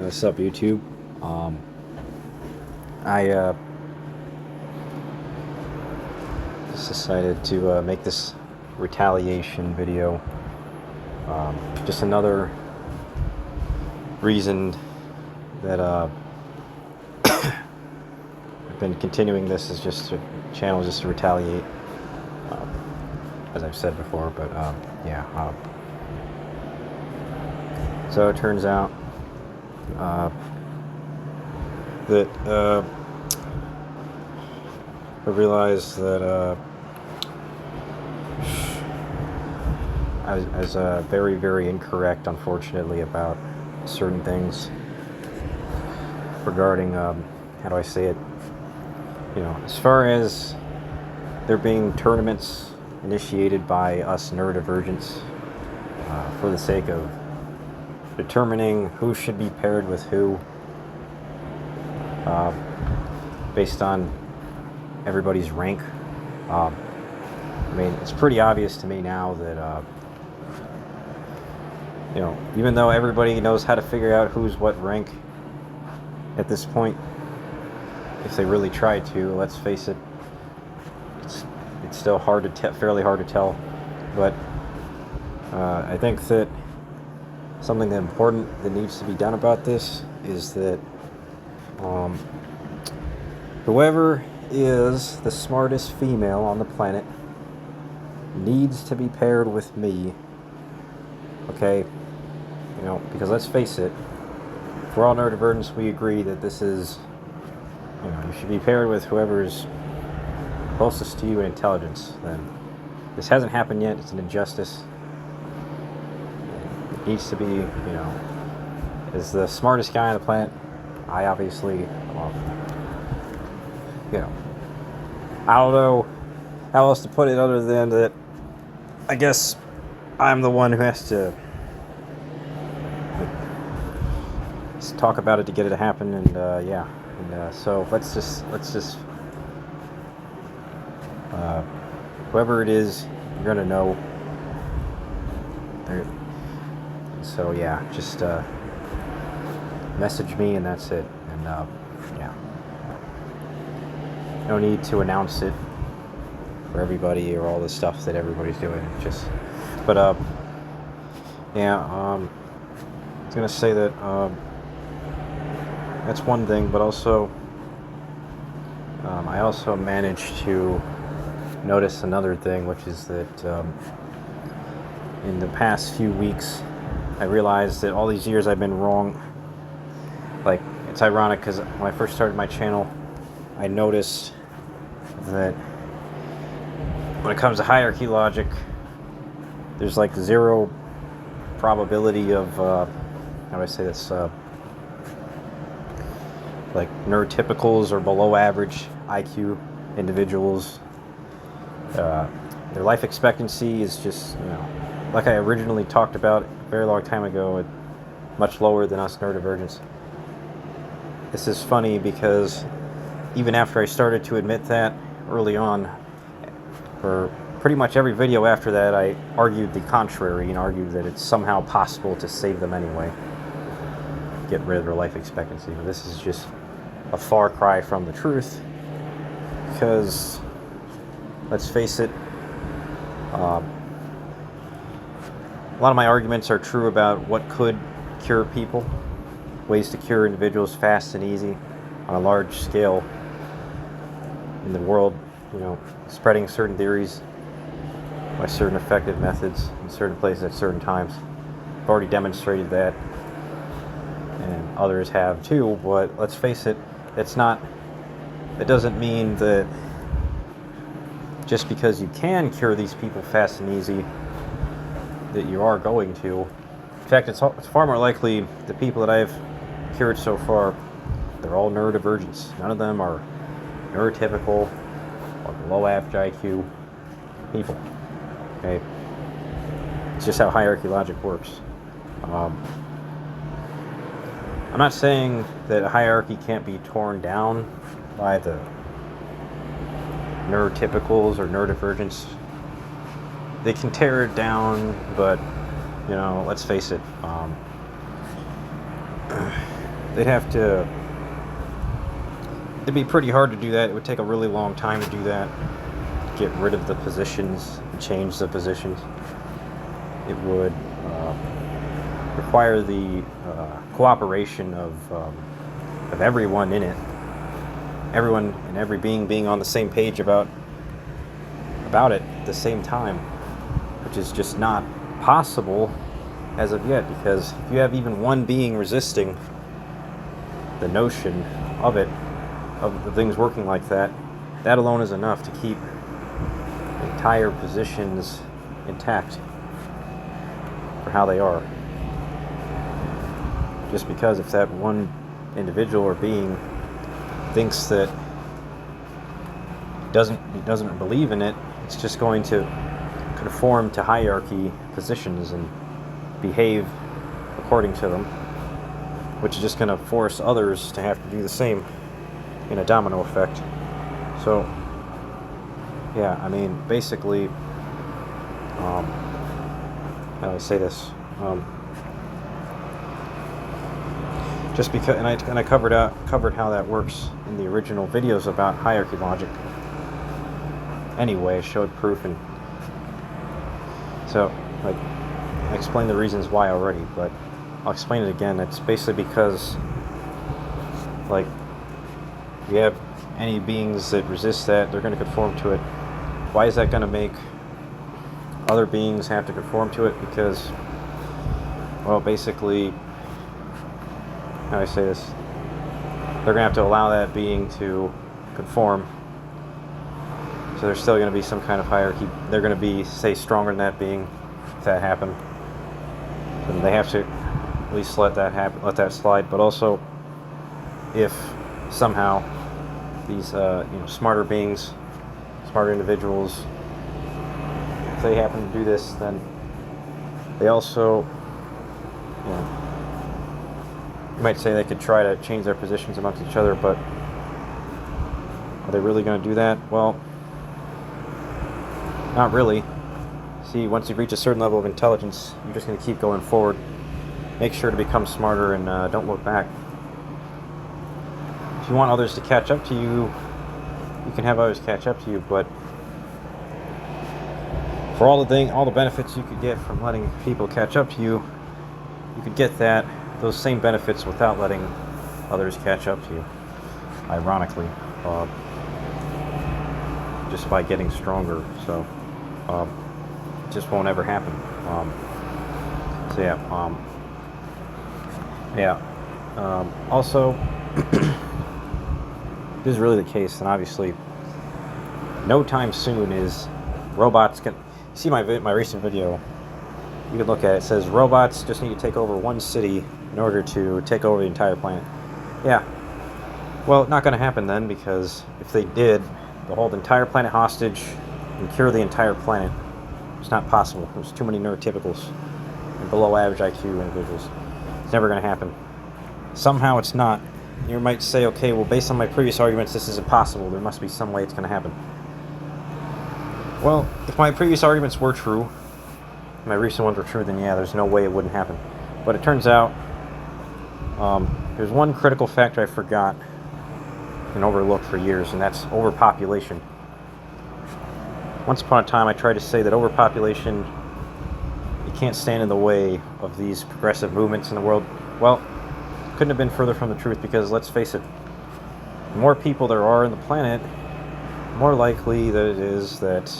What's up, YouTube? I just decided to make this retaliation video. Just another reason that I've been continuing this is just to channel, just to retaliate, as I've said before. But yeah. So it turns out that I realized that I was very, very incorrect, unfortunately, about certain things regarding, how do I say it, as far as there being tournaments initiated by us neurodivergents for the sake of determining who should be paired with who, based on everybody's rank. I mean, it's pretty obvious to me now that even though everybody knows how to figure out who's what rank at this point, if they really try to, let's face it, it's still fairly hard to tell. But I think that something that important that needs to be done about this is that whoever is the smartest female on the planet needs to be paired with me. Okay? Because let's face it, if we're all neurodivergents, we agree that this is, you should be paired with whoever's closest to you in intelligence. Then this hasn't happened yet. It's an injustice. It needs to be, as the smartest guy on the planet, I obviously, I don't know how else to put it other than that I guess I'm the one who has to talk about it to get it to happen, and so let's just whoever it is, you're gonna know. So yeah, just message me and that's it. And yeah, no need to announce it for everybody or all the stuff that everybody's doing. But yeah, I was gonna say that that's one thing, but also I also managed to notice another thing, which is that in the past few weeks I realized that all these years I've been wrong. Like, it's ironic because when I first started my channel, I noticed that when it comes to hierarchy logic, there's like zero probability of how do I say this, like neurotypicals or below average IQ individuals, their life expectancy is just, like I originally talked about a very long time ago, much lower than us neurodivergents. This is funny because even after I started to admit that early on, for pretty much every video after that, I argued the contrary and argued that it's somehow possible to save them anyway, get rid of their life expectancy. But this is just a far cry from the truth, because let's face it, a lot of my arguments are true about what could cure people, ways to cure individuals fast and easy on a large scale in the world, spreading certain theories by certain effective methods in certain places at certain times. I've already demonstrated that, and others have too, but let's face it, it doesn't mean that just because you can cure these people fast and easy that you are going to. In fact, it's far more likely the people that I've cured so far, they're all neurodivergents. None of them are neurotypical or below average IQ people. Okay? It's just how hierarchy logic works. I'm not saying that a hierarchy can't be torn down by the neurotypicals or neurodivergents. They can tear it down, but let's face it, they'd have to. It'd be pretty hard to do that. It would take a really long time to do that. Get rid of the positions and change the positions. It would require the cooperation of everyone in it. Everyone and every being on the same page about it at the same time, which is just not possible as of yet, because if you have even one being resisting the notion of it, of the things working like that, that alone is enough to keep entire positions intact for how they are. Just because if that one individual or being thinks that doesn't believe in it, it's just going to conform to hierarchy positions and behave according to them, which is just going to force others to have to do the same in a domino effect. So, yeah, I mean, basically, how do I say this? Just because, and I covered how that works in the original videos about hierarchy logic. Anyway, I showed proof, and so like I explained the reasons why already, but I'll explain it again. It's basically because, like, you have any beings that resist that, they're going to conform to it. Why is that going to make other beings have to conform to it? Because, well, basically, how do I say this? They're going to have to allow that being to conform. So there's still going to be some kind of hierarchy. They're going to be, say, stronger than that being if that happened. So they have to at least let that happen, let that slide. But also, if somehow these smarter beings, smarter individuals, if they happen to do this, then they also, you might say they could try to change their positions amongst each other, but are they really going to do that? Well, not really. See, once you reach a certain level of intelligence, you're just going to keep going forward. Make sure to become smarter and don't look back. If you want others to catch up to you, you can have others catch up to you, but for all the benefits you could get from letting people catch up to you, you could get those same benefits without letting others catch up to you. Ironically, just by getting stronger. So it just won't ever happen. Also, this is really the case, and obviously, no time soon is robots can. You see my recent video. You can look at it. It says robots just need to take over one city in order to take over the entire planet. Yeah. Well, not going to happen then, because if they did, they'll hold the entire planet hostage and cure the entire planet. It's not possible. There's too many neurotypicals and below average IQ individuals. It's never going to happen. Somehow it's not. You might say, okay, well, based on my previous arguments, this is impossible. There must be some way it's going to happen. Well, if my previous arguments were true, my recent ones were true, then yeah, there's no way it wouldn't happen. But it turns out there's one critical factor I forgot and overlooked for years, and that's overpopulation. Once upon a time, I tried to say that overpopulation, it can't stand in the way of these progressive movements in the world. Well, couldn't have been further from the truth, because let's face it, the more people there are in the planet, the more likely that it is that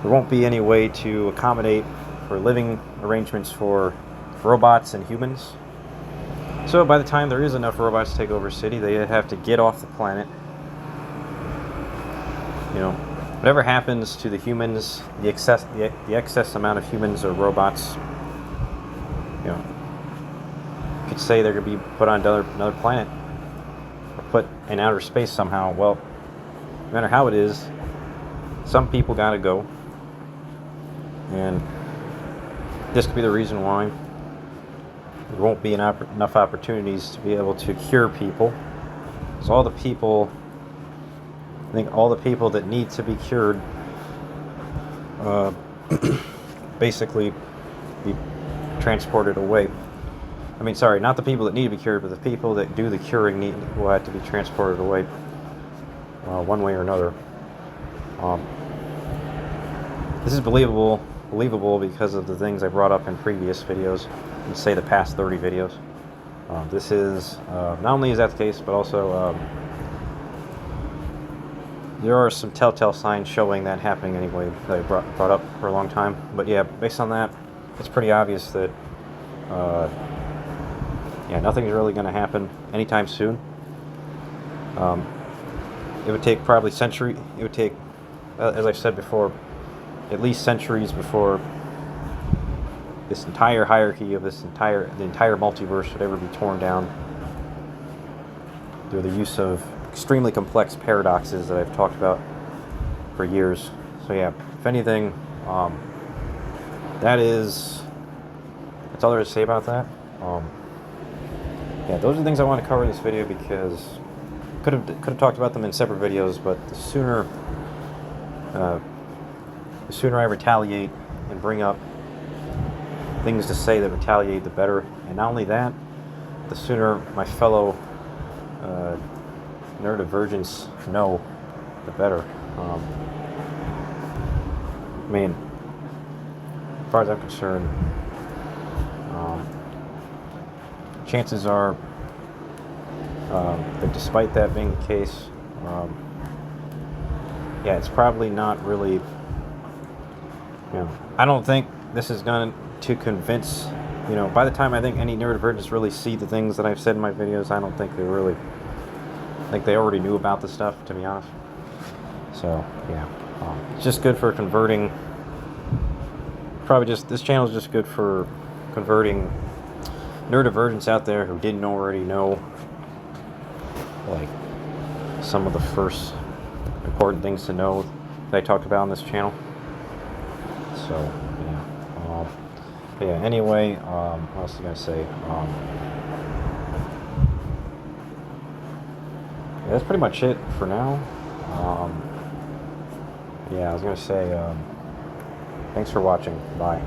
there won't be any way to accommodate for living arrangements for robots and humans. So by the time there is enough robots to take over a city, they have to get off the planet. Whatever happens to the humans, the excess amount of humans or robots, you could say they're going to be put on another planet or put in outer space somehow. Well, no matter how it is, some people got to go, and this could be the reason why there won't be enough opportunities to be able to cure people. So all the people that need to be cured basically be transported away. I mean, sorry, not the people that need to be cured, but the people that do the curing will have to be transported away one way or another. This is believable because of the things I brought up in previous videos, and say the past 30 videos. This is, not only is that the case, but also there are some telltale signs showing that happening anyway that I brought up for a long time. But yeah, based on that, it's pretty obvious that yeah, nothing's really going to happen anytime soon. It would take probably century. It would take, as I've said before, at least centuries before this entire hierarchy of the entire multiverse would ever be torn down through the use of extremely complex paradoxes that I've talked about for years. So yeah, if anything, that's all there is to say about that. Yeah, those are the things I want to cover in this video, because could have talked about them in separate videos, but the sooner I retaliate and bring up things to say that retaliate, the better. And not only that, the sooner my fellow neurodivergents know, the better. I mean, as far as I'm concerned, chances are that despite that being the case, yeah, it's probably not really, you know, I don't think this is going to convince, you know, by the time I think any neurodivergents really see the things that I've said in my videos, I don't think they really, I think they already knew about the stuff, to be honest. So yeah, it's just good for converting, this channel is just good for converting neurodivergents out there who didn't already know, like, some of the first important things to know that I talked about on this channel. So yeah, yeah. Anyway, what else was I gonna say? Yeah, that's pretty much it for now. Yeah, I was gonna say, thanks for watching. Bye.